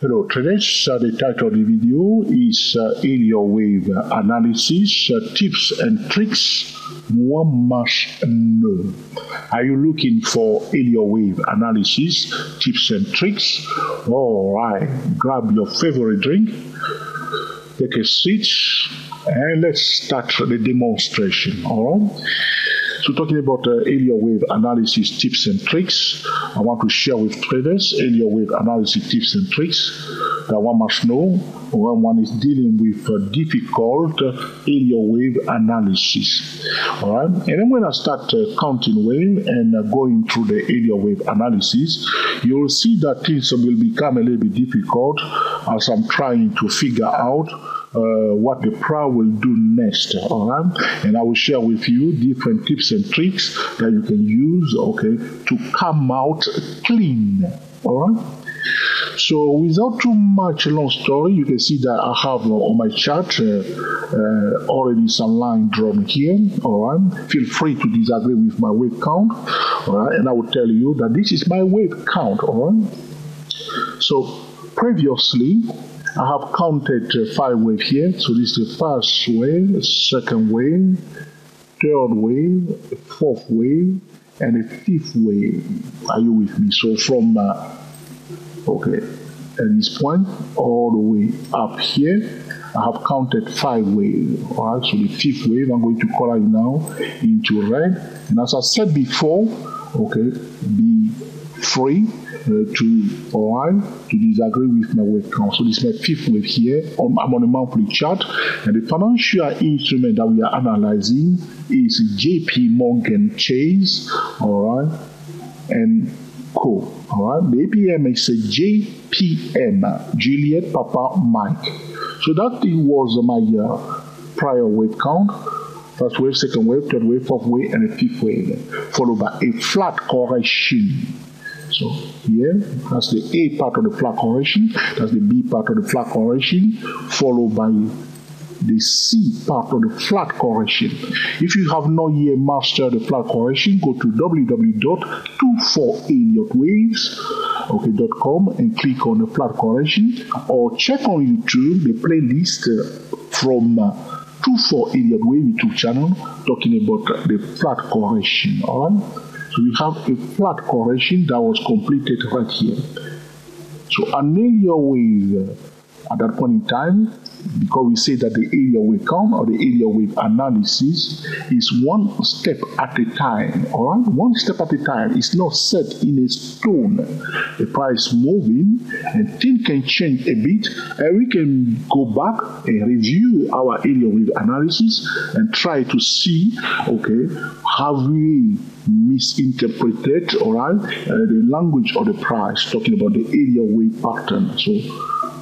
Hello traders, the title of the video is Elliott Wave Analysis Tips and Tricks One Must Know. Are you looking for Elliott Wave Analysis Tips and Tricks? Alright, grab your favorite drink, take a seat, and let's start the demonstration. Alright. So talking about Elliott Wave Analysis Tips and Tricks, I want to share with traders Elliott Wave Analysis Tips and Tricks that one must know when one is dealing with difficult Elliott Wave analysis. Alright, and then when I start counting wave and going through the Elliott Wave analysis, you will see that things will become a little bit difficult as I'm trying to figure out what the price will do next. Alright, and I will share with you different tips and tricks that you can use, okay, to come out clean. Alright, so without too much long story, you can see that I have on my chart already some line drawn here. Alright, feel free to disagree with my wave count. Alright, and I will tell you that this is my wave count. Alright, so previously I have counted 5 waves here. So this is the first wave, second wave, third wave, fourth wave, and the fifth wave. Are you with me? So from okay, at this point all the way up here, I have counted 5 waves. All right. So the fifth wave, I'm going to color it now into red. And as I said before, okay, be free to disagree with my wave count. So this is my fifth wave here. I'm on a monthly chart, and the financial instrument that we are analyzing is JP Morgan Chase, alright, and Co. Alright, the APM is a JPM, Juliet Papa Mike. So that was my prior wave count. First wave, second wave, third wave, fourth wave, and a fifth wave, followed by a flat correction. So here, that's the A part of the flat correction, that's the B part of the flat correction, followed by the C part of the flat correction. If you have not yet mastered the flat correction, go to www.24elliottwaves.com and click on the flat correction, or check on YouTube the playlist from 24 Elliott Wave YouTube channel talking about the flat correction. Alright. So we have a flat correction that was completed right here. So an Elliott wave at that point in time, because we say that the Elliott wave count or the Elliott wave analysis is one step at a time. All right, one step at a time. It's not set in a stone. The price moving and things can change a bit, and we can go back and review our Elliott wave analysis and try to see, okay, have we misinterpreted, all right, the language of the price, talking about the Elliott wave pattern. So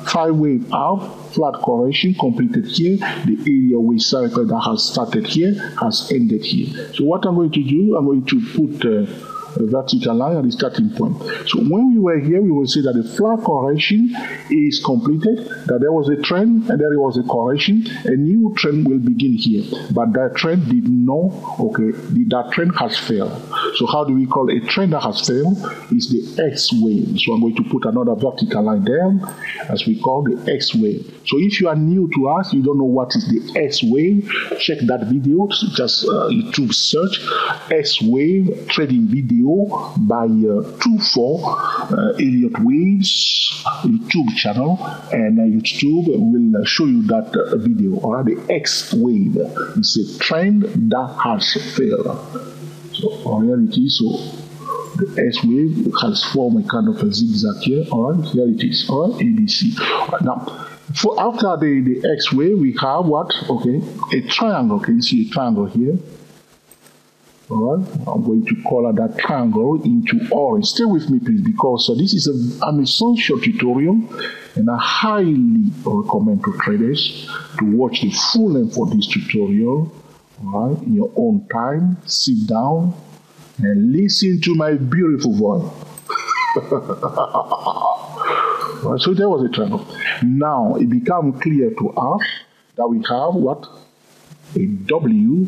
5 wave up, flat correction completed here. The Elliott wave cycle that has started here has ended here. So what I'm going to do, I'm going to put a vertical line at the starting point. So when we were here, we will see that the flat correction is completed, that there was a trend and there was a correction. A new trend will begin here, but that trend did not, okay, that trend has failed. So how do we call a trend that has failed? Is the X wave. So I'm going to put another vertical line there, as we call the X wave. So if you are new to us, you don't know what is the X wave, check that video, just YouTube search X wave trading video by 24 Elliott Waves YouTube channel, and YouTube will show you that video. Alright, the X wave is a trend that has failed. So in reality, so the S wave has formed a kind of a zigzag here. Alright, here it is. Alright, ABC. Alright, now, for after the X wave, we have what? Okay, a triangle. Can you see a triangle here? Alright, I'm going to color that triangle into orange. Stay with me, please, because this is an essential tutorial, and I highly recommend to traders to watch the full length of this tutorial. Alright, in your own time, sit down and listen to my beautiful voice. Right, so there was a triangle. Now it becomes clear to us that we have what? A W,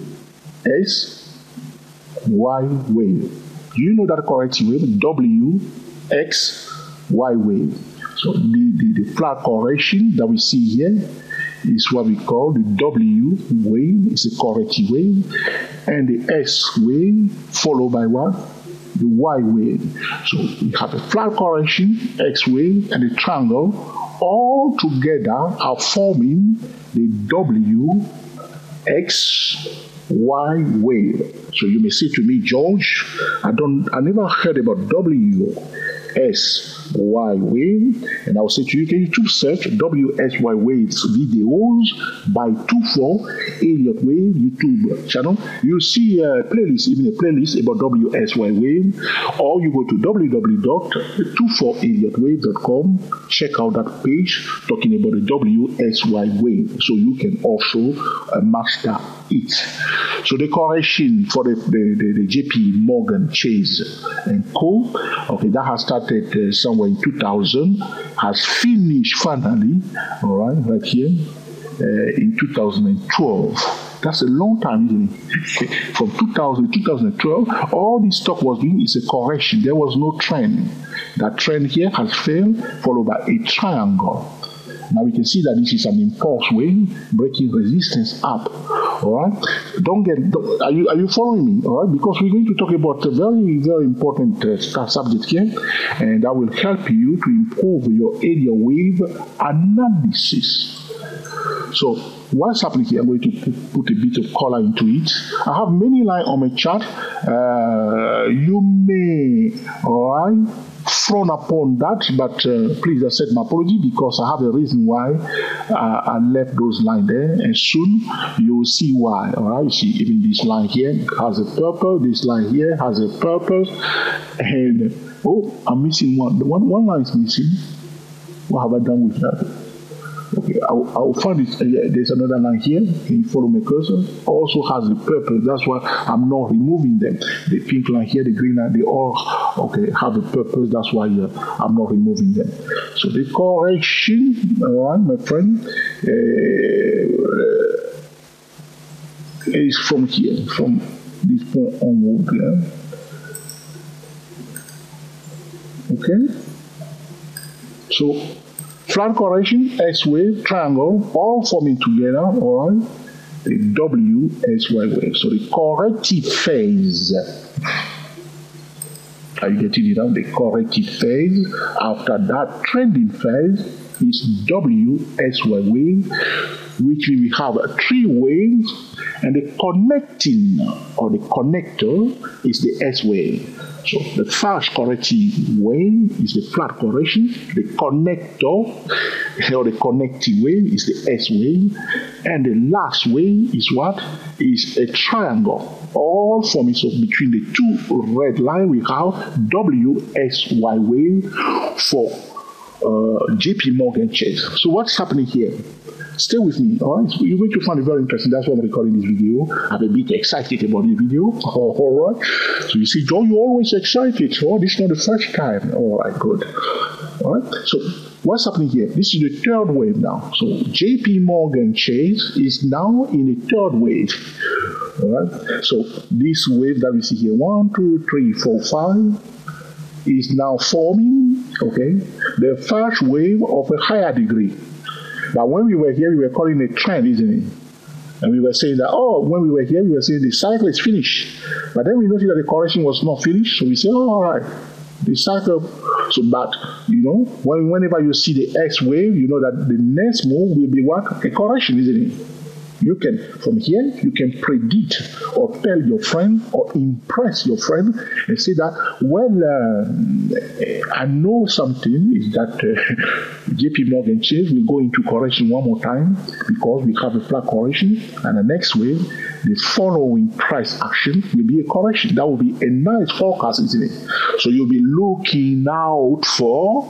S, Y wave. Do you know that correct wave? W, X, Y wave. So the flat correction that we see here is what we call the W wave, it's a corrective wave, and the S wave followed by what? The Y wave. So we have a flat correction, X wave, and a triangle all together are forming the W X Y wave. So you may say to me, George, I never heard about W S Y wave, and I'll say to you, can you to search WSY waves videos by 24 Elliott Wave YouTube channel? You'll see a playlist, even a playlist about WSY wave, or you go to www.24elliottwave.com, check out that page talking about the WSY wave, so you can also master it. So the correction for the JP Morgan Chase and Co. Okay, that has started somewhere in 2000, has finished finally, all right here, in 2012. That's a long time, isn't it? From 2000 to 2012, all this stock was doing is a correction. There was no trend. That trend here has failed, followed by a triangle. Now we can see that this is an impulse wave breaking resistance up. All right. Are you following me? All right. Because we're going to talk about a very, very important subject here, and that will help you to improve your area wave analysis. So what's happening here? I'm going to put a bit of color into it. I have many lines on my chart. You may, all right, frown upon that, but please accept my apology because I have a reason why I left those lines there, and soon you will see why. All right, you see even this line here has a purpose, this line here has a purpose, and oh, I'm missing one. One line is missing. What have I done with that? Okay, I'll find it. There's another line here. Can you follow my cursor? Also has a purpose. That's why I'm not removing them. The pink line here, the green line, they all have a purpose. That's why I'm not removing them. So the correction, all right, my friend, is from here, from this point onward. Yeah. Okay. So flat correction, S wave, triangle, all forming together, all right, the WSY wave. So the corrective phase, are you getting it out? The corrective phase after that trending phase is WSY wave, which we have three waves, and the connecting or the connector is the S wave. So the first corrective wave is the flat correction, the connector or the connecting wave is the S wave, and the last wave is what? Is a triangle. All forming, so between the two red lines we have WSY wave for JP Morgan Chase. So what's happening here? Stay with me, all right? So you're going to find it very interesting. That's why I'm recording this video. I'm a bit excited about this video. All right. So you see, John, you're always excited. Oh, this is not the first time. All right, good. All right. So what's happening here? This is the third wave now. So JP Morgan Chase is now in the third wave. All right. So this wave that we see here, 1, 2, 3, 4, 5, is now forming. Okay, the first wave of a higher degree. But when we were here, we were calling it a trend, isn't it? And we were saying that, when we were here, we were saying the cycle is finished. But then we noticed that the correction was not finished. So we said, all right, the cycle. So, but, whenever you see the X wave, you know that the next move will be what? A correction, isn't it? You can, from here, you can predict or tell your friend or impress your friend and say that, I know something is that JP Morgan Chase will go into correction one more time because we have a flat correction, and the next wave, the following price action will be a correction. That will be a nice forecast, isn't it? So you'll be looking out for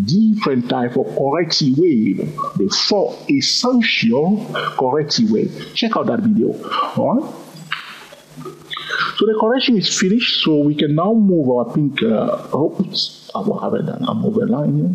different type of corrective wave, the 4 essential corrective wave. Check out that video. All right. So the correction is finished, so we can now move our pink. What have I done? I'll move a line here.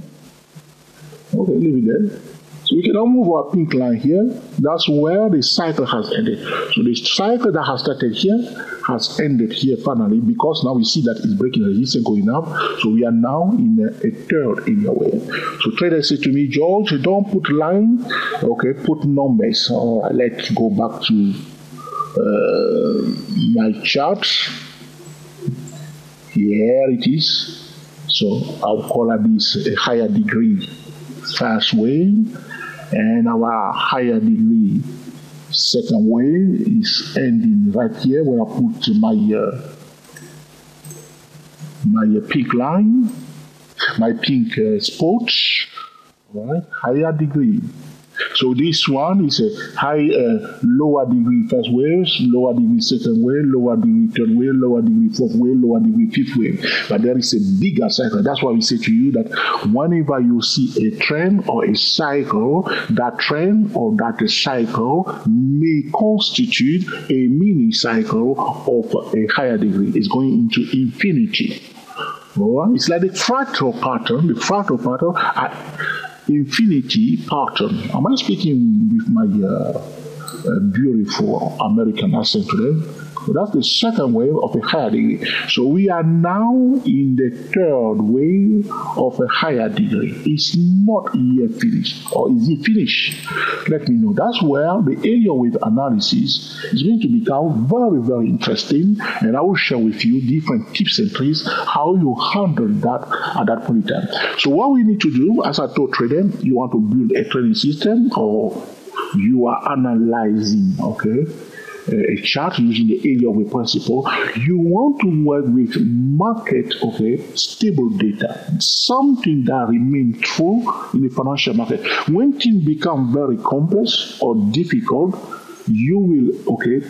Okay, leave it there. So So we can now move our pink line here. That's where the cycle has ended. So the cycle that has started here has ended here finally, because now we see that it's breaking resistance going up. So we are now in a third area wave. So traders say to me, George, don't put line, okay, put numbers. All right, let's go back to my chart. Here it is. So I'll call this a higher degree first wave, and our higher degree second wave is ending right here where I put my pink line, my pink spot, right? Higher degree. So this one is a lower degree first wave, lower degree second wave, lower degree third wave, lower degree fourth wave, lower degree fifth wave. But there is a bigger cycle. That's why we say to you that whenever you see a trend or a cycle, that trend or that cycle may constitute a mini cycle of a higher degree. It's going into infinity. All right? It's like the fractal pattern. The fractal pattern. Infinity pattern. Am I speaking with my beautiful American accent today? So that's the second wave of a higher degree. So we are now in the third wave of a higher degree. It's not yet finished. Or is it finished? Let me know. That's where the area wave analysis is going to become very, very interesting. And I will share with you different tips and tricks how you handle that at that point in time. So what we need to do, as I told trader, you want to build a trading system, or you are analyzing, okay, a chart using the area wave principle. You want to work with market, okay, stable data, something that remains true in the financial market. When things become very complex or difficult, you will, okay,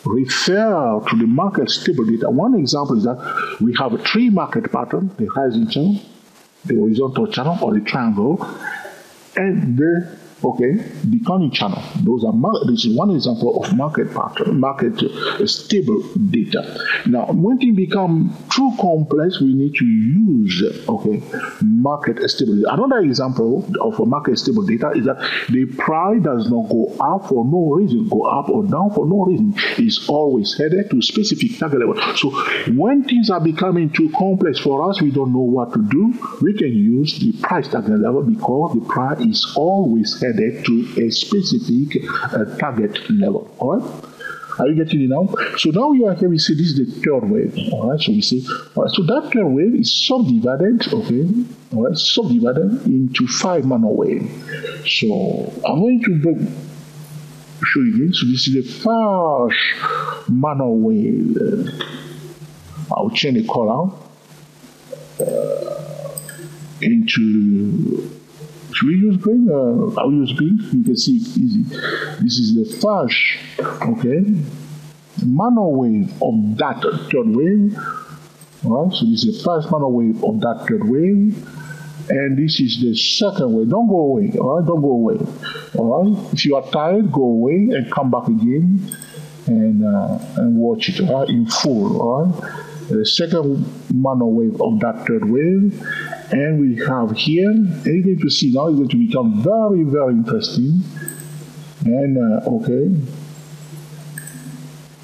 refer to the market stable data. One example is that we have a three market pattern: the rising channel, the horizontal channel, or the triangle, and the declining channel. This is one example of market pattern, stable data. Now, when things become too complex, we need to use market stable data. Another example of a market stable data is that the price does not go up for no reason, go up or down for no reason. It's always headed to a specific target level. So when things are becoming too complex for us, we don't know what to do. We can use the price target level, because the price is always headed to a specific target level. All right? Are you getting it now? So now we are here, we see this is the third wave. All right, so we see, all right, so that third wave is subdivided, subdivided into 5 minor waves. So I'm going to show you again. So this is the first minor wave. I'll change the color into. Should we use green? I'll use green. You can see it easy. This is the first, minor wave of that third wave. All right, so this is the first minor wave of that third wave, and this is the second wave. Don't go away. All right, don't go away. All right, if you are tired, go away and come back again and watch it in full. All right, the second minor wave of that third wave. And we have here, and you're going to see now, it's going to become very, very interesting. And,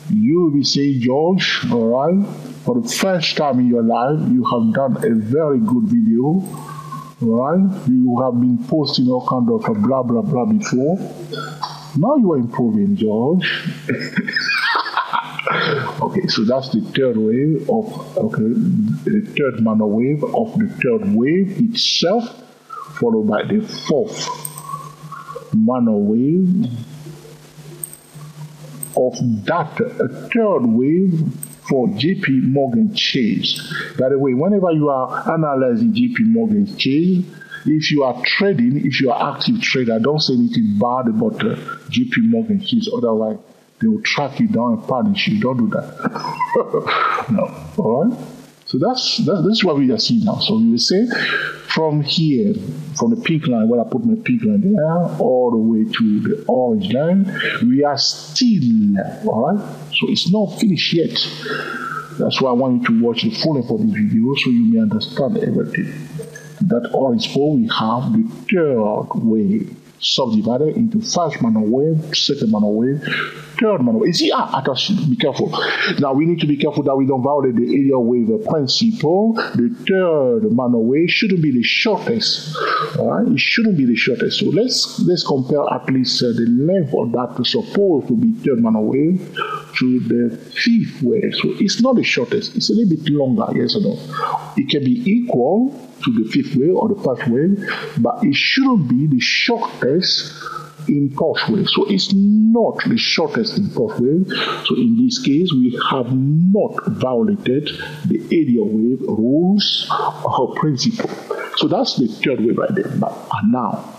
you will be saying, George, all right, for the first time in your life, you have done a very good video, all right? You have been posting all kind of blah, blah, blah before. Now you are improving, George. Okay, so that's the third wave of, the third minor wave of the third wave itself, followed by the fourth minor wave of that third wave for JP Morgan Chase. By the way, whenever you are analyzing JP Morgan Chase, if you are trading, if you are active trader, don't say anything bad about JP Morgan Chase, otherwise they will track you down and punish you. Don't do that. No. All right? So that's what we are seeing now. So we will say from here, from the pink line, where I put my pink line there, all the way to the orange line, we are still, all right? So it's not finished yet. That's why I want you to watch the full length of this video so you may understand everything. That orange pole, we have the third wave. subdivided into first Manor wave, second Manor wave, third Manor wave. You see, be careful. Now we need to be careful that we don't violate the area wave principle. The third Manor wave shouldn't be the shortest. All right, it shouldn't be the shortest. So let's compare at least the length of that supposed to be third Manor wave to the fifth wave. So it's not the shortest. It's a little bit longer. Yes or no? It can be equal to the fifth wave or the first wave, but it shouldn't be the shortest impulse wave. So it's not the shortest impulse wave. So in this case, we have not violated the area wave rules or principle. So that's the third wave right there. But now,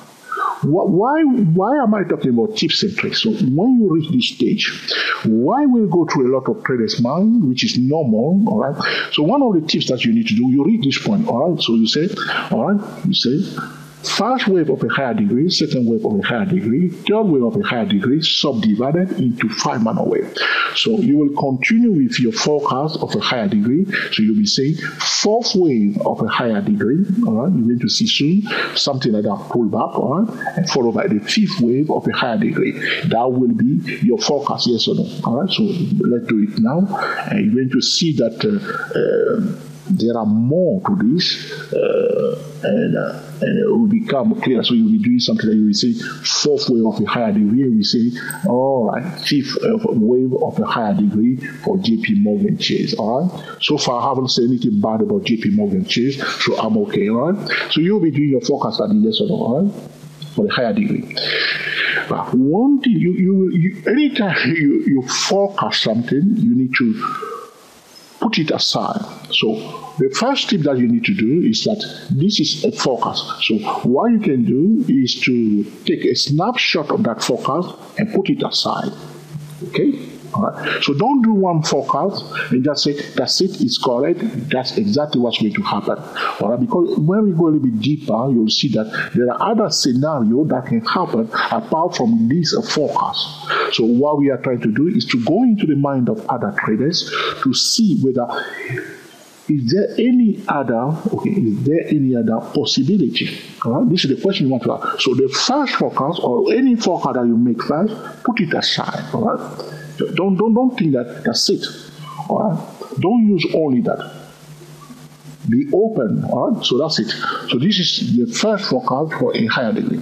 why am I talking about tips and tricks? So when you reach this stage, why will go through a lot of traders' mind, which is normal, all right? So one of the tips that you need to do, you reach this point, all right? So you say, all right, you say, first wave of a higher degree, second wave of a higher degree, third wave of a higher degree, subdivided into 5 Manor wave. So you will continue with your forecast of a higher degree. So you'll be saying fourth wave of a higher degree, all right? You're going to see soon something like that pull back, all right? And followed by the fifth wave of a higher degree. That will be your forecast, yes or no, all right? So let's do it now. And you're going to see that there are more to this, and it will become clear. So you'll be doing something that you will say fourth wave of a higher degree. You will say, all right, fifth wave of a higher degree for JP Morgan Chase. All right. So far, I haven't said anything bad about JP Morgan Chase, so I'm okay. All right. So you'll be doing your forecast at the yes or no, all right, for the higher degree. But one thing, anytime you forecast something, you need to put it aside. So the first tip that you need to do is that this is a forecast. So what you can do is to take a snapshot of that forecast and put it aside. Okay? All right. So don't do one forecast and just say, that's it, it's correct, that's exactly what's going to happen. All right. Because when we go a little bit deeper, you'll see that there are other scenarios that can happen apart from this forecast. So what we are trying to do is to go into the mind of other traders to see whether is there any other possibility? All right? This is the question you want to ask. So the first forecast or any forecast that you make first, put it aside. All right? Don't think that that's it. All right? Don't use only that. Be open. All right? So that's it. So this is the first forecast for a higher degree.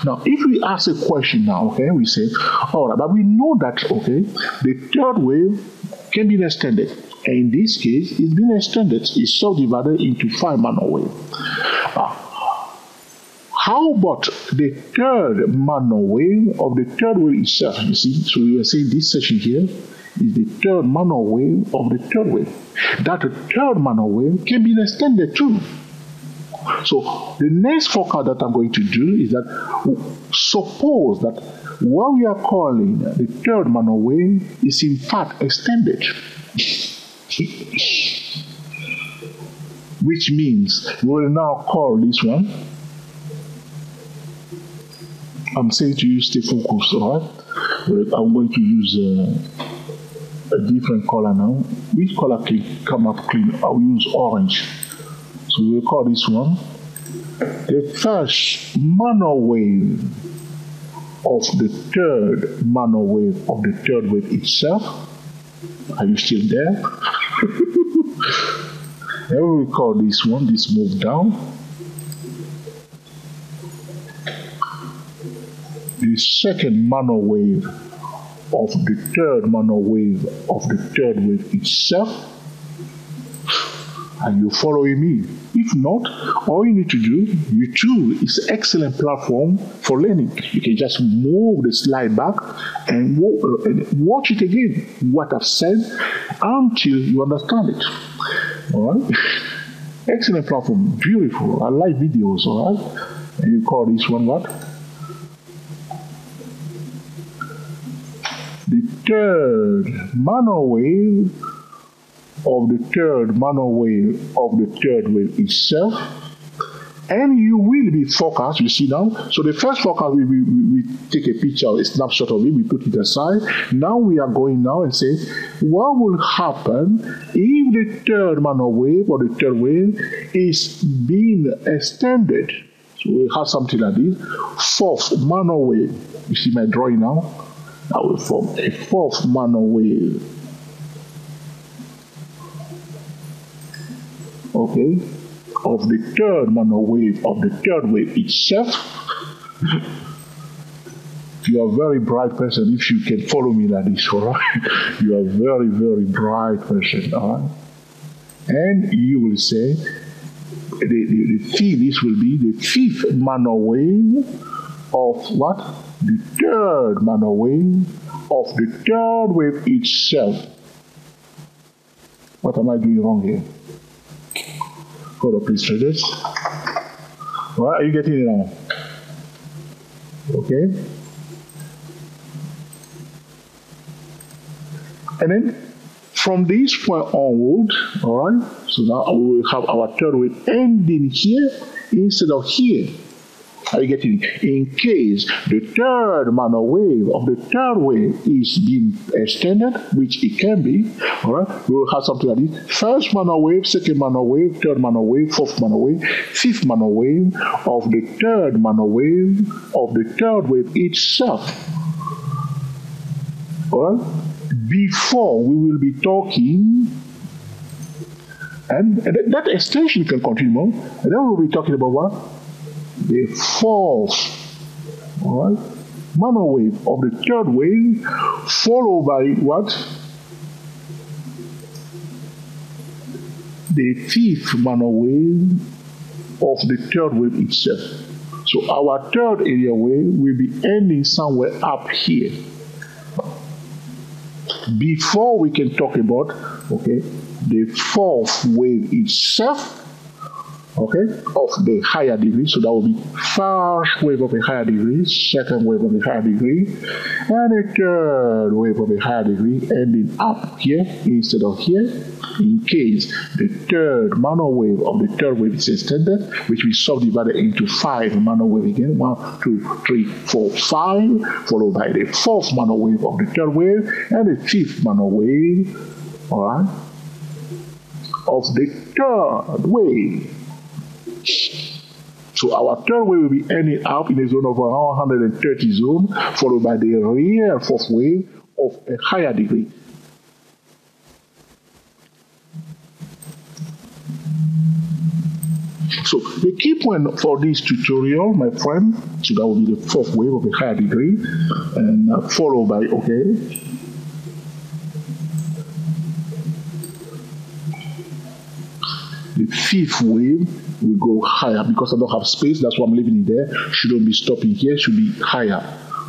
Now, if we ask a question now, okay, we say, all right, but we know that, okay, the third wave can be extended. And in this case, it's been extended. It's subdivided into 5 Manor wave. How about the third Manor wave of the third wave itself? You see, so we were saying this section here is the third Manor wave of the third wave. That third Manor wave can be extended too. So the next forecast that I'm going to do is that suppose that what we are calling the third Manor wave is in fact extended. Which means we will now call this one. I'm saying to you, stay focused, all right? I'm going to use a different color now. Which color can come up clean? I'll use orange. So we'll call this one the first Manor wave of the third Manor wave of the third wave itself. Are you still there? And we will call this one, this move down, the second Manor wave of the third Manor wave of the third wave itself. Are you following me? If not, all you need to do, YouTube is an excellent platform for learning. You can just move the slide back and watch it again, what I've said, until you understand it. All right? Excellent platform, beautiful. I like videos, all right? And you call this one what? The third Manor wave of the third Manor wave of the third wave itself, and you will be forecast, you see now. So the first forecast, we take a picture, a snapshot of it, we put it aside. Now we are going now and say, what will happen if the third Manor wave or the third wave is being extended? So we have something like this. Fourth Manor wave. You see my drawing now? I will form a fourth Manor wave. Okay? Of the third Manor wave, of the third wave itself. You are a very bright person if you can follow me like this, alright? You are a very, very bright person, alright? And you will say, this will be the fifth Manor wave of what? The third Manor wave of the third wave itself. What am I doing wrong here? Hold up, please, traders. Alright, are you getting it now? Okay? And then from this point onward, all right, so now we will have our third wave ending here instead of here. Are you getting it? In case the third Manor wave of the third wave is being extended, which it can be, all right, we will have something like this. First Manor wave, second Manor wave, third Manor wave, fourth Manor wave, fifth Manor wave of the third Manor wave of the third wave itself. All right? Before we will be talking, and that extension can continue on, and then we'll be talking about what? The fourth, all right, Manor wave of the third wave, followed by what? The fifth Manor wave of the third wave itself. So our third area wave will be ending somewhere up here. Before we can talk about, okay, the fourth wave itself, okay, of the higher degree. So that will be first wave of a higher degree, second wave of a higher degree, and a third wave of a higher degree ending up here instead of here, in case the third Manor wave of the third wave is extended, which we subdivided into 5 Manor wave again, 1, 2, 3, 4, 5, followed by the fourth Manor wave of the third wave and the fifth Manor wave, all right, of the third wave. So our third wave will be ending up in a zone of around 130 zone, followed by the real fourth wave of a higher degree. So the key point for this tutorial, my friend, so that will be the fourth wave of a higher degree, and followed by, okay, the fifth wave will go higher. Because I don't have space, that's why I'm leaving it there. Shouldn't be stopping here, should be higher.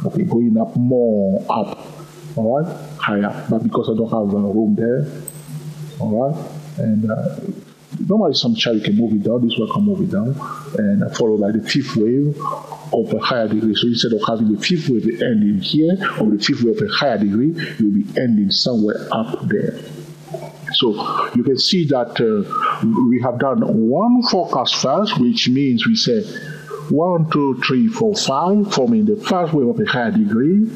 Okay, going up more up. All right, higher. But because I don't have room there, all right, and normally some child can move it down. This one can move it down, and followed by the fifth wave of a higher degree. So instead of having the fifth wave ending here, or the fifth wave of a higher degree, it will be ending somewhere up there. So you can see that we have done one forecast first, which means we say 1, 2, 3, 4, 5, forming the first wave of a higher degree,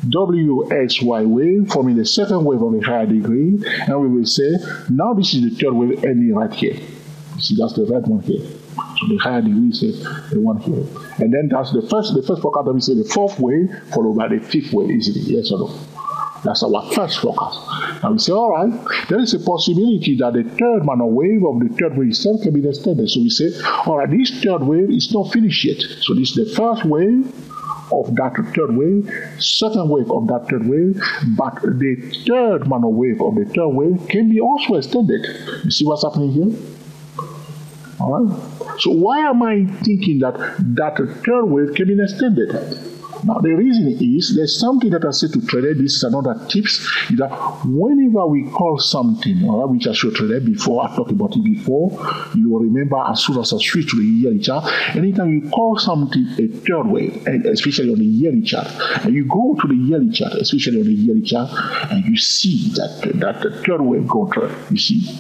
WXY wave, forming the second wave of a higher degree, and we will say, now this is the third wave ending right here. You see, that's the red one here. So the higher degree is the one here. And then that's the first forecast that we say the fourth wave, followed by the fifth wave, easily, yes or no? That's our first forecast. And we say, all right, there is a possibility that the third Manor wave of the third wave itself can be extended. So we say, all right, this third wave is not finished yet. So this is the first wave of that third wave, second wave of that third wave, but the third Manor wave of the third wave can be also extended. You see what's happening here? All right. So why am I thinking that third wave can be extended? Now, the reason is, there's something that I said to trader, this is another tips, is that whenever we call something, all right, which I showed trader before, I talked about it before, you will remember as soon as I switch to the yearly chart, anytime you call something a third wave, and especially on the yearly chart, and you go to the yearly chart, especially on the yearly chart, and you see that the third wave go through, you see,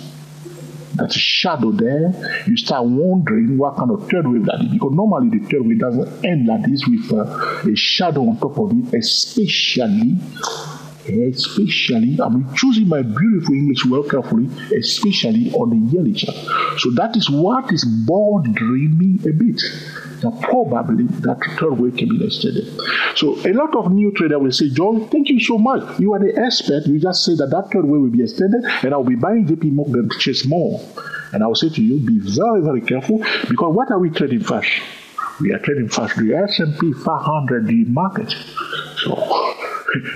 that's a shadow there, you start wondering what kind of third wave that is. Because normally the third wave doesn't end like this with a shadow on top of it, especially, I'm choosing my beautiful English well carefully, especially on the yearly chart. So that is what is bothering me a bit. that probably that third wave can be extended. So a lot of new traders will say, Joel, thank you so much. You are the expert. You just say that that third wave will be extended, and I'll be buying JP Morgan Chase more. And I'll say to you, be very, very careful, because what are we trading first? We are trading first the S&P 500 market. So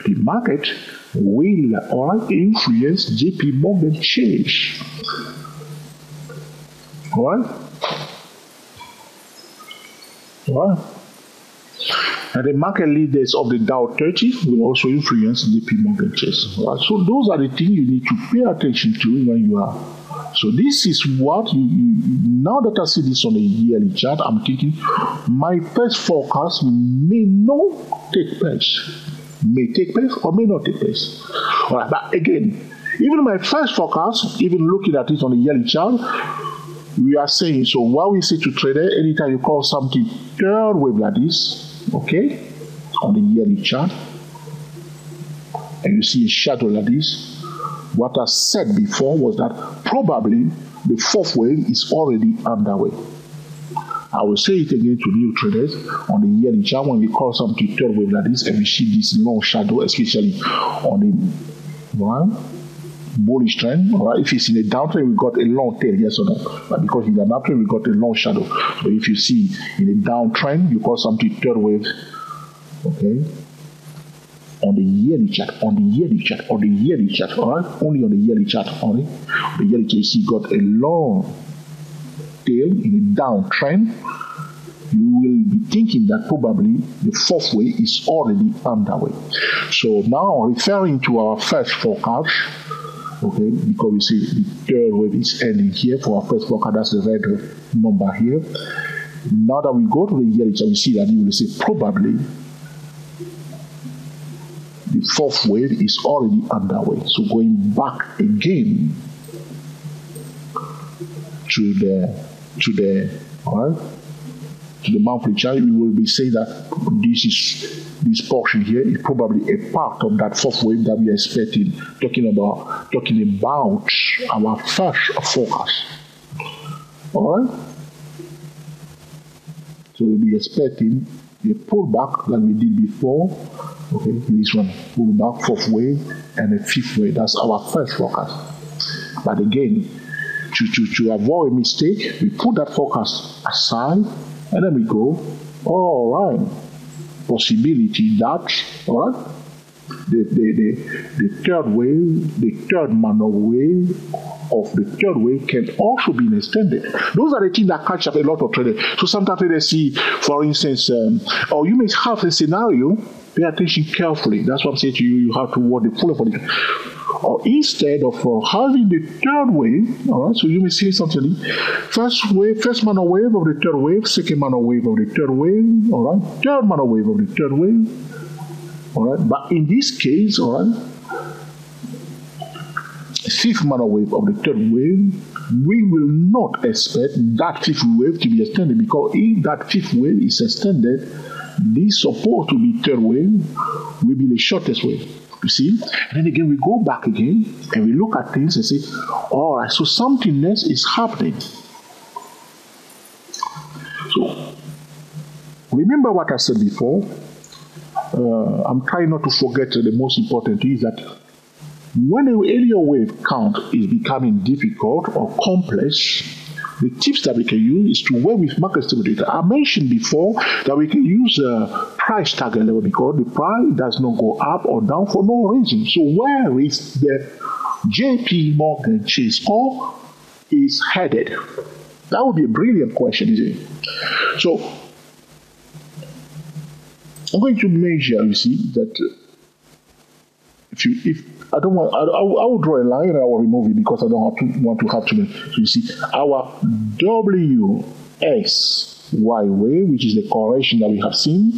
the market will influence JP Morgan Chase. All right? And the market leaders of the Dow 30 will also influence JP Morgan Chase. All right? So those are the things you need to pay attention to when you are. So this is what now that I see this on a yearly chart, I'm thinking my first forecast may not take place. May take place or may not take place. All right, but again, even my first forecast, even looking at it on a yearly chart, we are saying, so what we say to trader, anytime you call something third wave like this, okay, on the yearly chart, and you see a shadow like this, what I said before was that probably the fourth wave is already underway. I will say it again to new traders on the yearly chart when we call something third wave like this and we see this long shadow, especially on the bullish trend. All right? If it's in a downtrend, we got a long tail, yes or no? But because in an uptrend, we got a long shadow. So if you see in a downtrend, you call something third wave, okay? On the yearly chart, all right? Only on the yearly chart, only. On the yearly chart, you see got a long tail in a downtrend. You will be thinking that probably the fourth wave is already underway. So now, referring to our first forecast, okay, because we see the third wave is ending here for our first forecast, that's the red number here. Now that we go to the yearly chart, we see that you will see probably the fourth wave is already underway. So going back again to the monthly chart, we will be saying that this portion here is probably a part of that fourth wave that we are expecting. Talking about our first forecast. All right. So we'll be expecting a pullback like we did before. Okay, this one, pullback, fourth wave, and a fifth wave. That's our first forecast. But again, to avoid a mistake, we put that forecast aside, and then we go, all right, possibility that, all right, the third wave, the third minor wave of the third wave can also be extended. Those are the things that catch up a lot of traders. So sometimes traders see, for instance, or you may have a scenario, pay attention carefully. That's what I'm saying to you, you have to watch the full information. Or instead of having the third wave, all right, so you may say something, first minor wave of the third wave, second minor wave of the third wave, all right, third minor wave of the third wave, all right, but in this case, all right, fifth minor wave of the third wave, we will not expect that fifth wave to be extended, because if that fifth wave is extended, this supposed to be third wave will be the shortest wave. You see? And then again, we go back again and we look at things and say, all right, so something else is happening. So, remember what I said before. I'm trying not to forget the most important thing is that when the area wave count is becoming difficult or complex, the tips that we can use is to work with market stability. I mentioned before that we can use a price target level because the price does not go up or down for no reason. So where is the JP Morgan Chase score is headed? That would be a brilliant question, isn't it? So I'm going to measure, you see, that if I don't want, I will draw a line and I will remove it because I don't want to have too many. So you see, our WSY wave, which is the correlation that we have seen,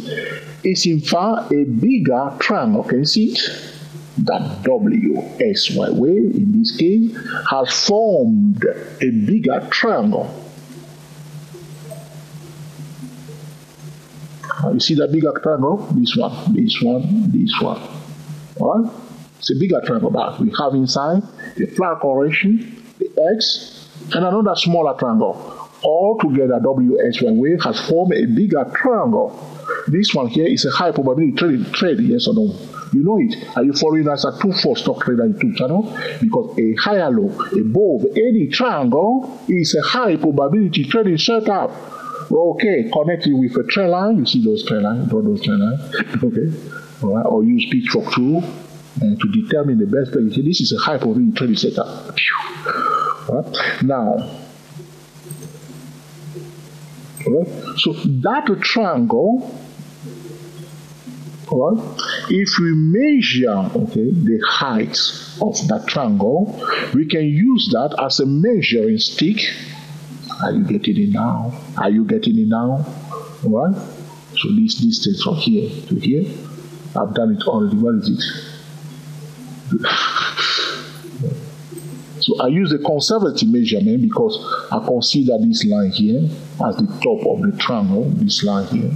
is in fact a bigger triangle. Can you see it? That WSY wave, in this case, has formed a bigger triangle. You see that bigger triangle? This one, this one, this one. All right? It's a bigger triangle that we have inside the flat correlation, the X, and another smaller triangle Altogether, WXY wave has formed a bigger triangle. This one here is a high probability trade, yes or no? You know it. Are you following us at 2-4 Stock Trader YouTube channel? Because a higher low above any triangle is a high probability trading setup. Okay, connect it with a trend line. You see those trend lines, draw those trend lines. Okay, all right. Or use pitchfork tool to determine the best place. This is a high probability trading setup. All right. Now, all right. So that triangle. All right. If we measure, okay, the height of that triangle, we can use that as a measuring stick. Are you getting it now? Are you getting it now? All right. So this distance from here to here, I've done it already. What is it? So I use a conservative measurement because I consider this line here as the top of the triangle. This line here.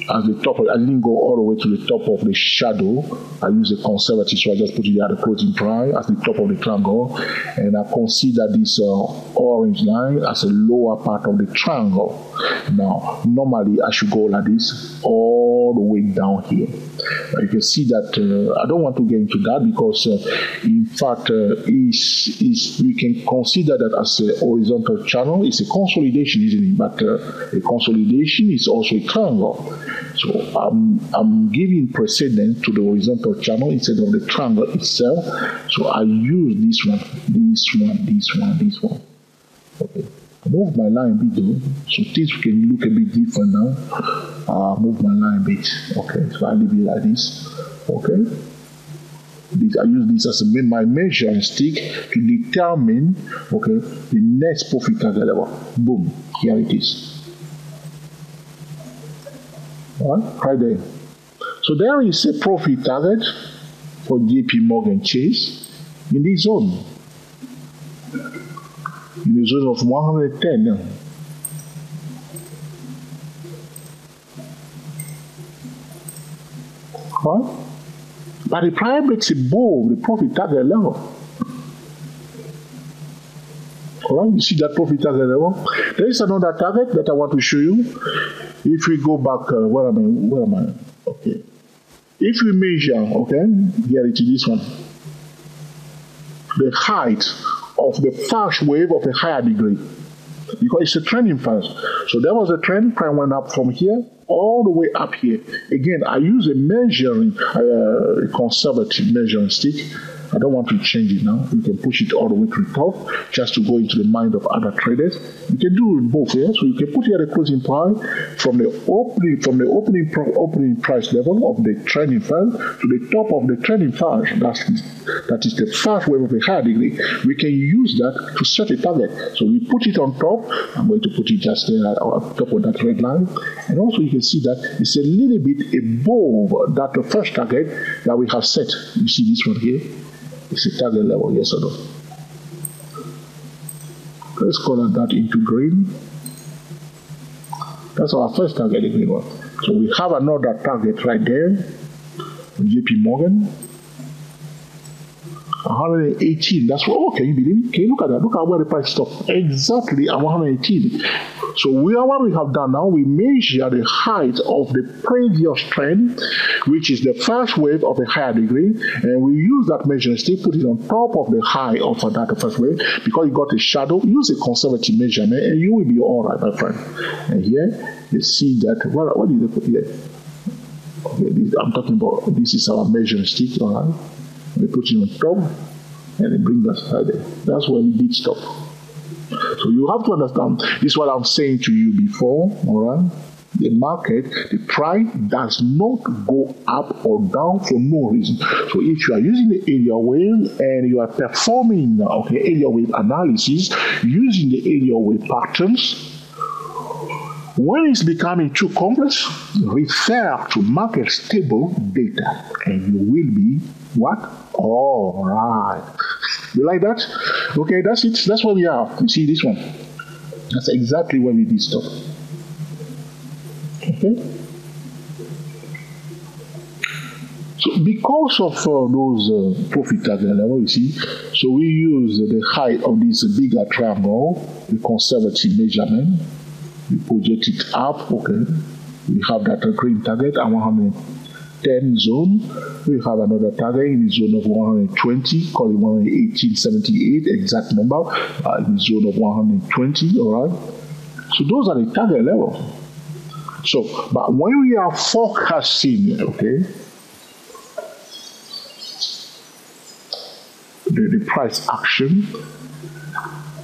As the top, I didn't go all the way to the top of the shadow. I use a conservative, so I just put it at the closing price as the top of the triangle, and I consider this orange line as a lower part of the triangle. Now, normally I should go like this all the way down here. You can see that I don't want to get into that because, in fact, we can consider that as a horizontal channel. It's a consolidation, isn't it? But a consolidation is also a triangle. So I'm giving precedence to the horizontal channel instead of the triangle itself. So I use this one, this one, this one, this one. Okay. Move my line a bit though, so things can look a bit different now. Move my line a bit. Okay, so I leave it like this. Okay. I use this as my measuring stick to determine, okay, the next profit target level. Boom, here it is. All right there. So there is a profit target for JP Morgan Chase in this zone. In the zone of 110 now. Right? But the price breaks above the profit target level. Alright, you see that profit target level? There is another target that I want to show you. If we go back, where am I? Okay. If we measure, okay, here it is, this one. The height of the first wave of a higher degree, because it's a trending fast. So there was a trend, price went up from here all the way up here. Again, I use a measuring, a conservative measuring stick. I don't want to change it now. You can push it all the way to the top just to go into the mind of other traders. You can do it both here. So you can put here the closing price from the opening price level of the trending file to the top of the trending file. That is the first wave of a higher degree. We can use that to set a target. So we put it on top. I'm going to put it just there on top of that red line. And also you can see that it's a little bit above that first target that we have set. You see this one here? It's a target level, yes or no? Let's color that into green. That's our first target, the green one. So we have another target right there, JP Morgan. 118. That's what. Oh, can you believe it? Can you look at that? Look at where the price stopped. Exactly at 118. So what we have done now, we measure the height of the previous trend, which is the first wave of a higher degree, and we use that measuring stick, put it on top of the high of that first wave, because you got a shadow. Use a conservative measurement, and you will be all right, my friend. And here you see that. What did they put here? Okay, I'm talking about. This is our measuring stick, all right. We put it on top, and it brings us right there. That's where we did stop. So you have to understand, this is what I'm saying to you before, all right? The market, the price does not go up or down for no reason. So if you are using the area wave and you are performing, okay, area wave analysis using the area wave patterns, when it's becoming too complex, refer to market stable data, and you will be what? All right. You like that? Okay, that's it. That's where we are. You see this one? That's exactly where we did stop. Okay. So because of those profit target level, you see, so we use the height of this bigger triangle, the conservative measurement. We project it up, okay. We have that green target at 110 zone. We have another target in the zone of 120, call it 118.78, exact number, in the zone of 120, all right. So those are the target level. So, but when we are forecasting, okay, the price action,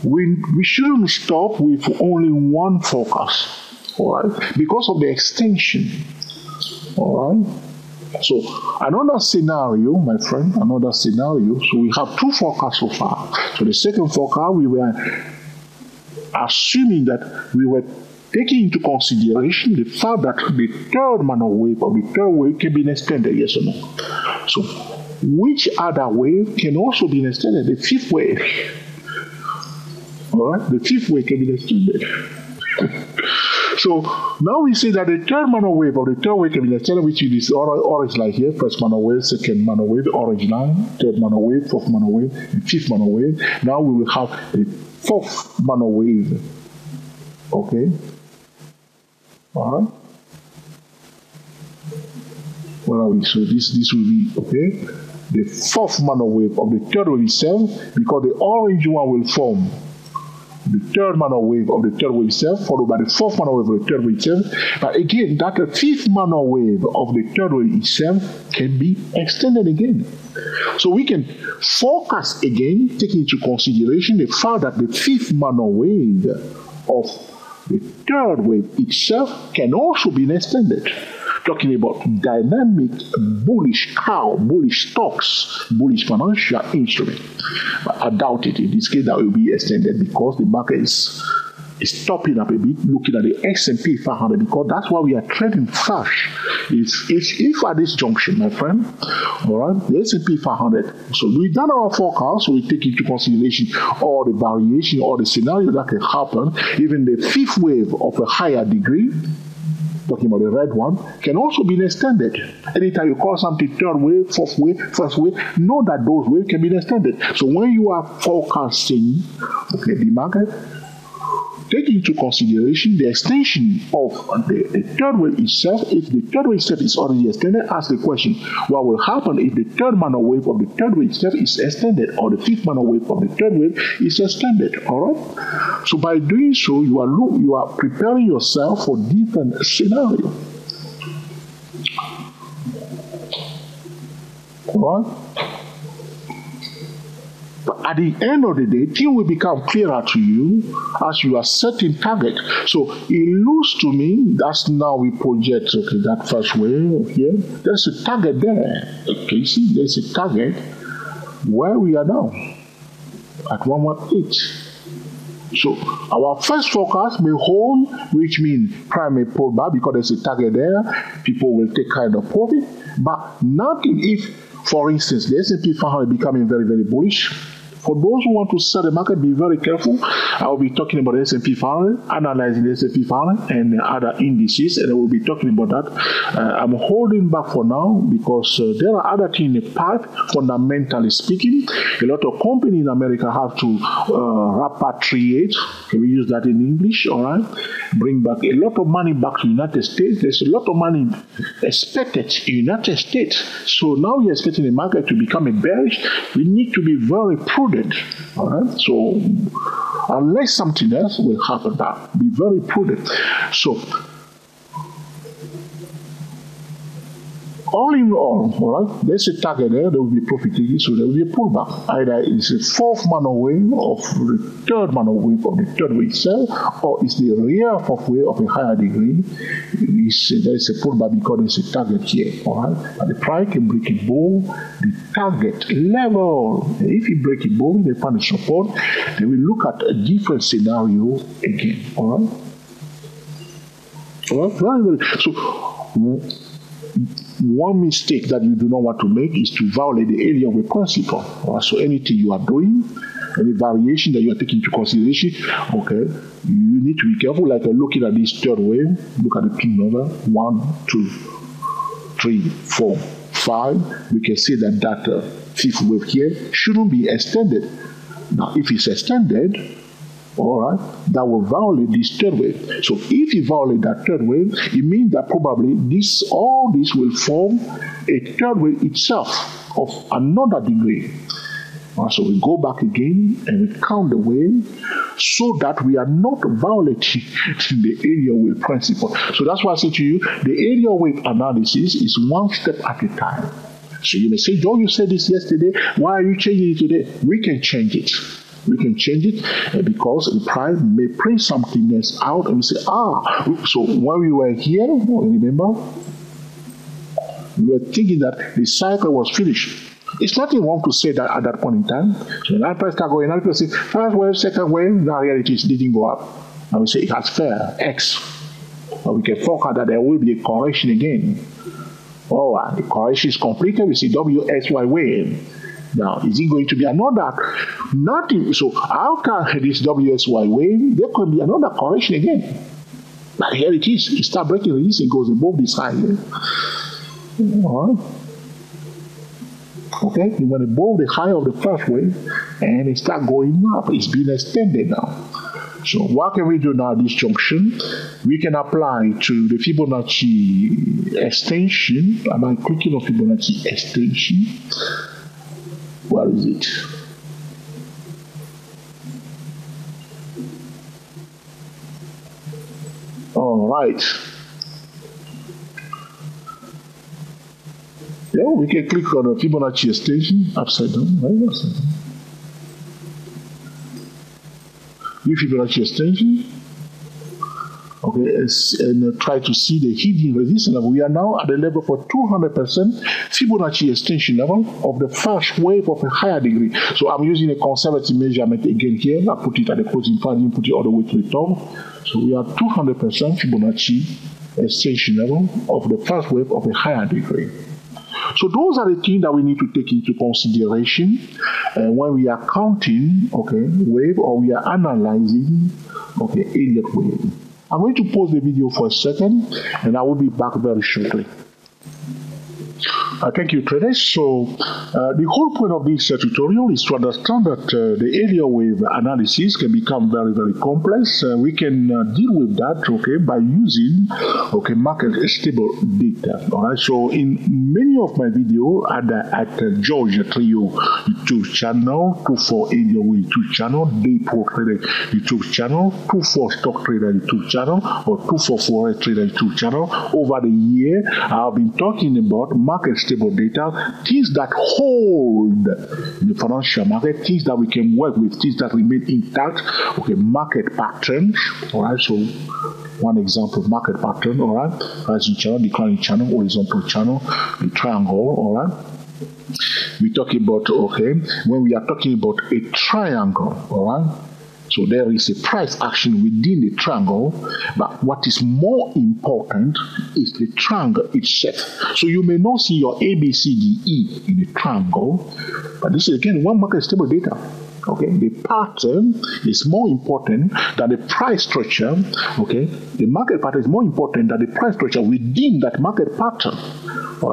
we shouldn't stop with only one forecast, all right, because of the extension, all right. So another scenario, my friend, another scenario. So we have two forecasts so far. So the second forecast, we were assuming that we were taking into consideration the fact that the third manual wave or the third wave can be extended, yes or no. So which other wave can also be extended? The fifth wave. All right, the fifth wave can be extended. So now we see that the third manual wave or the third wave can be extended, which is orange line here, first manual wave, second manual wave, orange line, third manual wave, fourth manual wave, and fifth manual wave. Now we will have a fourth manual wave. Okay. All right. Where are we? So this will be, okay, the fourth manual wave of the third wave itself, because the orange one will form the third manual wave of the third wave itself, followed by the fourth manual wave of the third wave itself. But again, that the fifth manual wave of the third wave itself can be extended again. So we can forecast again, taking into consideration the fact that the fifth manual wave of the third wave itself can also be extended. Talking about dynamic, bullish cow, bullish stocks, bullish financial instrument. But I doubt it. In this case, that will be extended because the market is topping up a bit, looking at the S&P 500, because that's why we are trading flash. If at this junction, my friend, all right, the S&P 500. So we've done our forecast, so we take into consideration all the variation, all the scenario that can happen, even the fifth wave of a higher degree. Talking about the red one, can also be extended. Anytime you call something third wave, fourth wave, first wave, know that those waves can be extended. So when you are forecasting, okay, the market, take into consideration the extension of the third wave itself. If the third wave itself is already extended, ask the question, what will happen if the third manual wave of the third wave itself is extended, or the fifth manual wave of the third wave is extended, all right? So by doing so, you are preparing yourself for different scenarios. All right? But at the end of the day, things will become clearer to you as you are setting target. So it looks to me, that's now we project, okay, that first wave here. There's a target there. Okay, you see, there's a target where we are now at 118. So our first forecast may hold, which means prime may pull back because there's a target there. People will take kind of profit. But nothing if, for instance, the S&P 500 becoming very, very bullish. For those who want to sell the market, be very careful. I will be talking about the S&P 500, analyzing the S&P 500 and other indices, and I will be talking about that. I'm holding back for now because there are other things in the pipe, fundamentally speaking. A lot of companies in America have to repatriate, can we use that in English, all right? Bring back a lot of money back to the United States. There's a lot of money expected in the United States. So now we're expecting the market to become a bearish. We need to be very prudent. All right? So unless something else will happen, be very prudent. So all in all right, there's a target there will be profiting, so there will be a pullback. Either it's a fourth manual wave of the third manual wave of the third wave itself, or it's the real fourth wave of a higher degree. There is a pullback because there's a target here. All right, and the price can break it above the target level. If you break it above, they find a support. Then we look at a different scenario again. All right. All right. Very, very. So one mistake that you do not want to make is to violate the area of a principle. Right? So anything you are doing, any variation that you are taking into consideration, okay, you need to be careful. Like looking at this third wave, look at the pin number 1, 2, 3, 4, 5, we can say that that fifth wave here shouldn't be extended. Now, if it's extended, all right, that will violate this third wave. So if you violate that third wave, it means that probably all this will form a third wave itself of another degree. So we go back again and we count the wave so that we are not violating the area wave principle. So that's why I say to you, the area wave analysis is one step at a time. So you may say, Joe, you said this yesterday. Why are you changing it today? We can change it. We can change it because the prime may print something else out and we say, so when we were here, remember, we were thinking that the cycle was finished. It's nothing wrong to say that at that point in time. So now people start going, now people say, first wave, second wave, now here it is, didn't go up. And we say it has fair, X. But we can forecast that there will be a correction again. The correction is completed, we see WXY wave. Now, is it going to be another? Nothing. So after this WXY wave, there could be another correction again. But here it is. It starts breaking this and goes above this high here. All right. Okay, it went above the high of the first wave and it starts going up. It's been extended now. So what can we do now at this junction? We can apply to the Fibonacci extension. Am I clicking on Fibonacci extension? Where is it? All right. Yeah, we can click on the Fibonacci extension upside down, right? Upside down. New Fibonacci extension. Okay, and try to see the hidden resistance level. We are now at the level for 200% Fibonacci extension level of the first wave of a higher degree. So I'm using a conservative measurement again here. I put it at the closing value, put it all the way to the top. So we are 200% Fibonacci extension level of the first wave of a higher degree. So those are the things that we need to take into consideration when we are counting, wave, or we are analyzing, Elliott wave. I'm going to pause the video for a second, and I will be back very shortly. Thank you, traders. So the whole point of this tutorial is to understand that the area wave analysis can become very, very complex. We can deal with that, by using, market stable data. All right. So in many of my videos at George Trio YouTube channel, 24 area wave YouTube channel, Day Pro Trader YouTube channel, 24 Stock Trader YouTube channel, or 24 Forex Trader YouTube channel, over the year, I've been talking about market stable data, things that hold in the financial market, things that we can work with, things that remain intact, market patterns, all right, so one example of market pattern, all right, rising channel, declining channel, horizontal channel, the triangle, all right. We talk about, when we are talking about a triangle, all right, so there is a price action within the triangle, but what is more important is the triangle itself. So you may not see your A, B, C, D, E in the triangle, but this is again one market stable data. The pattern is more important than the price structure. The market pattern is more important than the price structure within that market pattern.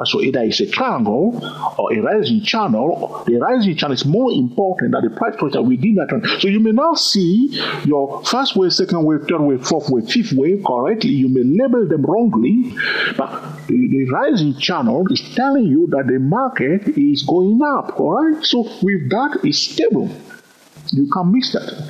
So either it's a triangle or a rising channel. The rising channel is more important than the price structure within that triangle. So you may now see your first wave, second wave, third wave, fourth wave, fifth wave correctly. You may label them wrongly, but the rising channel is telling you that the market is going up. All right. So with that, it's stable. You can't mix that,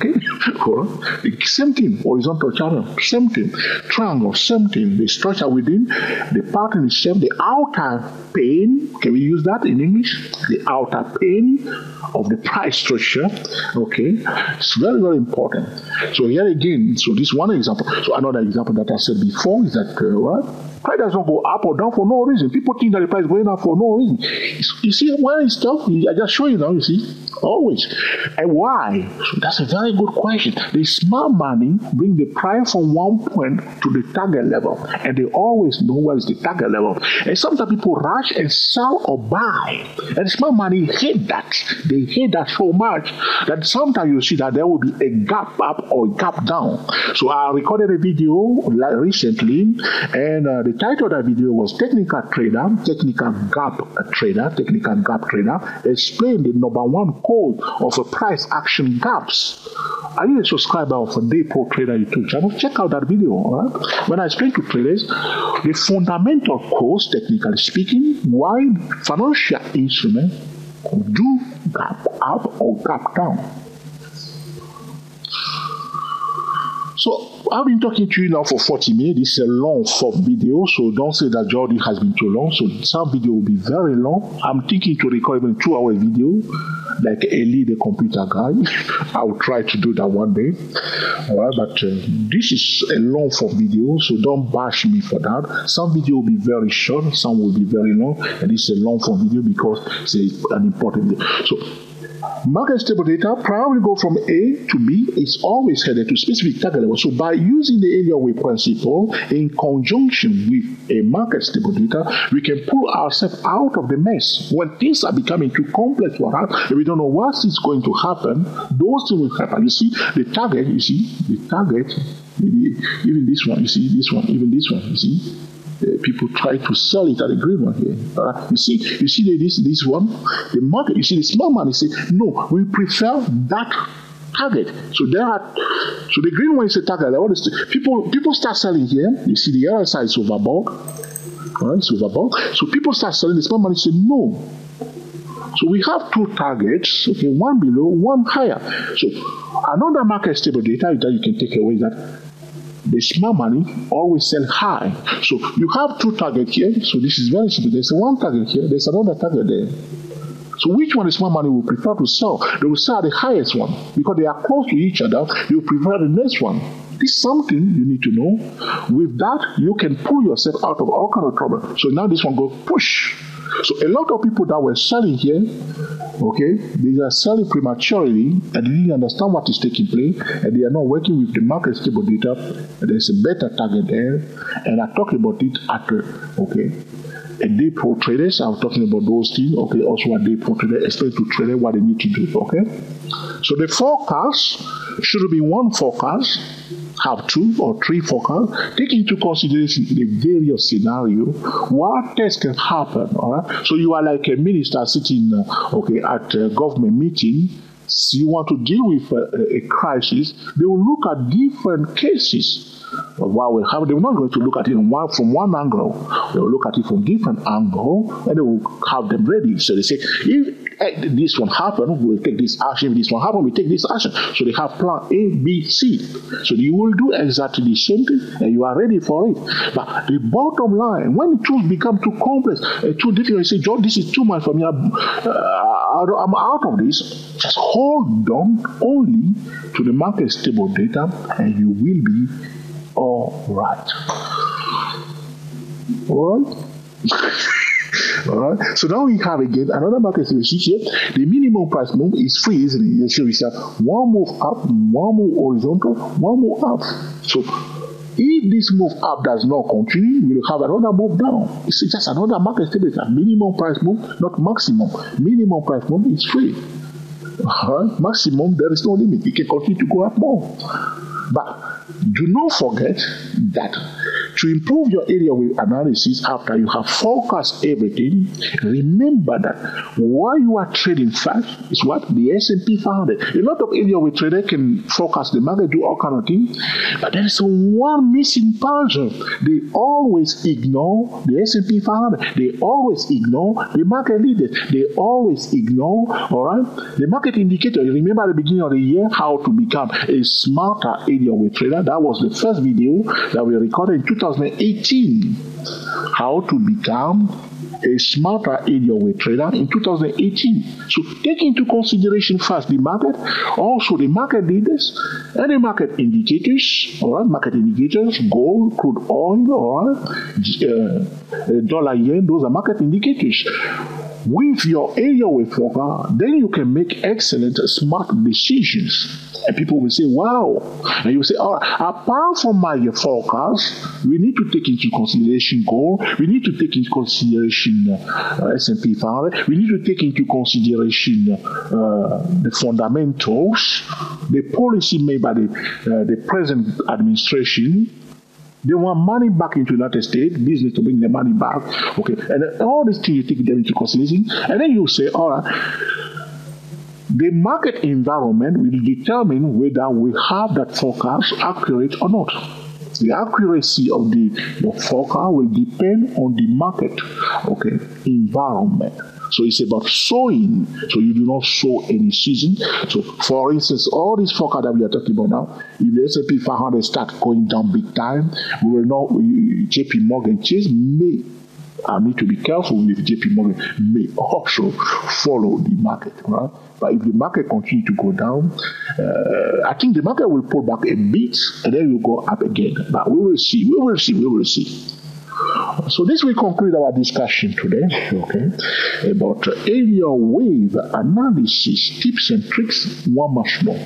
The same thing, horizontal channel, same thing, triangle, same thing. The structure within, the pattern itself, the outer pane, can we use that in English? The outer pane of the price structure, It's very, very important. So here again, so this one example. So another example that I said before is that, price doesn't go up or down for no reason. People think that the price is going up for no reason. You see where it's stuff? I just show you now, you see. Always. And why? So that's a very good question. The smart money bring the price from one point to the target level, and they always know where is the target level. And sometimes people rush and sell or buy, and the smart money hate that. They hate that so much that sometimes you see that there will be a gap up or a gap down. So I recorded a video recently, and the the title of that video was Technical Gap Trader, explain the number one cause of a price action gaps. Are you a subscriber of a Day Pro Trader YouTube channel? Check out that video. All right? When I explain to traders the fundamental cause, technically speaking, why financial instruments do gap up or gap down. So I've been talking to you now for 40 minutes. This is a long form video, so don't say that Jordi has been too long. So some video will be very long. I'm thinking to record even 2-hour video, like Eli the computer guy. I will try to do that one day. All right, but this is a long form video, so don't bash me for that. Some video will be very short, some will be very long, and this is a long form video because it's an important video. So market stable data probably go from A to B. It's always headed to specific target level. So by using the area weight principle in conjunction with a market stable data, we can pull ourselves out of the mess. When things are becoming too complex for us, and we don't know what is going to happen, those things will happen. You see, the target, even this one, you see, this one, even this one, you see. People try to sell it at the green one here. You see this one, the market. You see the small money say no, we prefer that target. So the green one is a target. People start selling here. You see the other side is overbought. All right, it's overbought. So people start selling. The small money say no. So we have two targets. Okay, one below, one higher. So another market stable data that you can take away is that the small money always sell high. So you have two targets here. So this is very simple. There's one target here. There's another target there. So which one the small money will prefer to sell? They will sell the highest one because they are close to each other. They will prefer the next one. This is something you need to know. With that, you can pull yourself out of all kind of trouble. So now this one goes push. So a lot of people that were selling here, okay, they are selling prematurely and they didn't understand what is taking place, and they are not working with the market stable data. And there's a better target there, and I talk about it at a Day Pro traders. I'm talking about those things. Okay, also a Day Pro trader explain to traders what they need to do. Okay, so the forecast should be one forecast. Have 2 or 3 forecasts, take into consideration the various scenarios, what else can happen. All right, so you are like a minister sitting, at a government meeting. So you want to deal with a crisis. They will look at different cases. What will happen? They're not going to look at it from one angle. They will look at it from different angle, and they will have them ready. So they say, if this one happen, we'll take this action. If this one happen, we take this action. So they have plan A, B, C. So you will do exactly the same thing, and you are ready for it. But the bottom line, when the tools become too complex, too difficult, you say, John, this is too much for me. I'm out of this. Just hold on only to the market stable data, and you will be all right. All right. All right. So now we have again another market stable here. The minimum price move is free, isn't it? So we have one move up, one move horizontal, one move up. So if this move up does not continue, we will have another move down. It's just another market stable. Minimum price move, not maximum. Minimum price move is free. All right. Maximum, there is no limit. It can continue to go up more. But do not forget that to improve your area with analysis after you have forecast everything, remember that while you are trading fast is what? The S&P 500. A lot of area with trader can forecast the market, do all kind of things, but there is one missing puzzle. They always ignore the S&P 500. They always ignore the market leaders. They always ignore, all right, the market indicator. You remember at the beginning of the year how to become a smarter area with trader. That was the first video that we recorded in 2018. How to become a smarter area weight trader in 2018. So take into consideration first the market, also the market leaders, and the market indicators. All right, market indicators, gold, crude oil, all right, dollar yen. Those are market indicators. With your area weight forecast, then you can make excellent, smart decisions. And people will say, wow. And you say, oh, apart from my forecast, we need to take into consideration gold. We need to take into consideration S&P 500. We need to take into consideration the fundamentals, the policy made by the present administration. They want money back into the United States, business to bring their money back. Okay, and all these things you take them into consideration, and then you say, all right, the market environment will determine whether we have that forecast accurate or not. The accuracy of your forecast will depend on the market, okay, environment. So it's about sowing. So you do not sow any season. So for instance, all these forecasts that we are talking about now, if the S&P 500 start going down big time, we will know JP Morgan Chase may, I need to be careful with JP Morgan, may also follow the market, right? But if the market continues to go down, I think the market will pull back a bit and then will go up again. But we will see. So this will conclude our discussion today, okay, about area wave analysis, tips and tricks, one must know.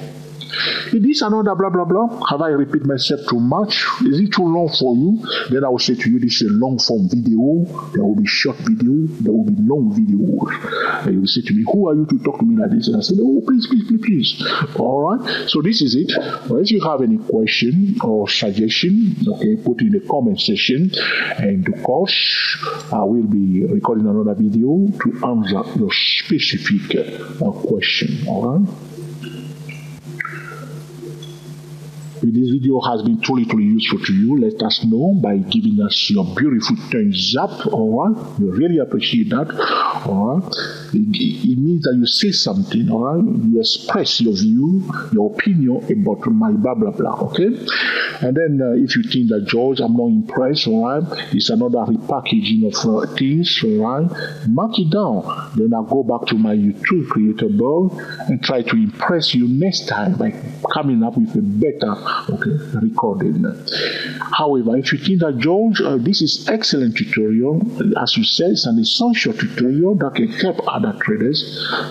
Is this another blah blah blah? Have I repeated myself too much? Is it too long for you? Then I will say to you, this is a long form video. There will be short video. There will be long videos. And you will say to me, who are you to talk to me like this? And I say, oh, please. All right. So this is it. Well, if you have any question or suggestion, okay, put in the comment section. And of course, I will be recording another video to answer your specific question. All right. If this video has been truly useful to you, let us know by giving us your beautiful thumbs up. All right, we really appreciate that. All right, it means that you say something. All right, you express your view, your opinion about my blah blah blah. Okay, and then if you think that George, I'm not impressed. All right, it's another repackaging of things. All right, mark it down. Then I'll go back to my YouTube creator blog and try to impress you next time by coming up with a better recording. However, if you think that George, this is excellent tutorial, as you said, it's an essential tutorial that can help other traders,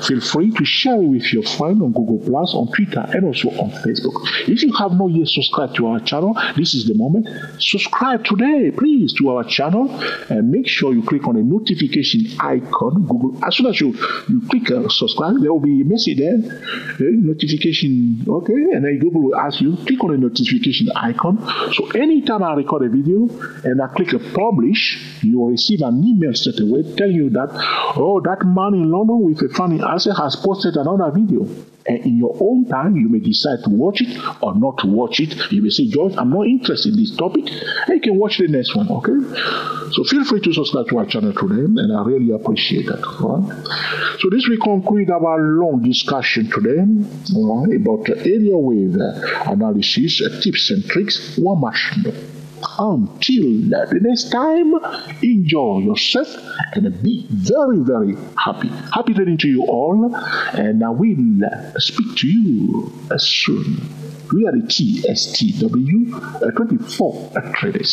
feel free to share it with your friend on Google+, on Twitter, and also on Facebook. If you have not yet subscribed to our channel, this is the moment. Subscribe today, please, to our channel, and make sure you click on the notification icon. Google, as soon as you click subscribe, there will be a message there, notification, okay, and then Google will ask you, click on the notification icon. So anytime I record a video and I click publish, you will receive an email straight away telling you that, oh, that man in London with a funny accent has posted another video. And in your own time, you may decide to watch it or not to watch it. You may say, George, I'm not interested in this topic. And you can watch the next one, okay? So feel free to subscribe to our channel today, and I really appreciate that. All right? So this will conclude our long discussion today, all right, about area wave analysis, tips and tricks, one must know. Until the next time, enjoy yourself and be very happy. Happy trading to you all, and I will speak to you soon. We are the TSTW 24 traders.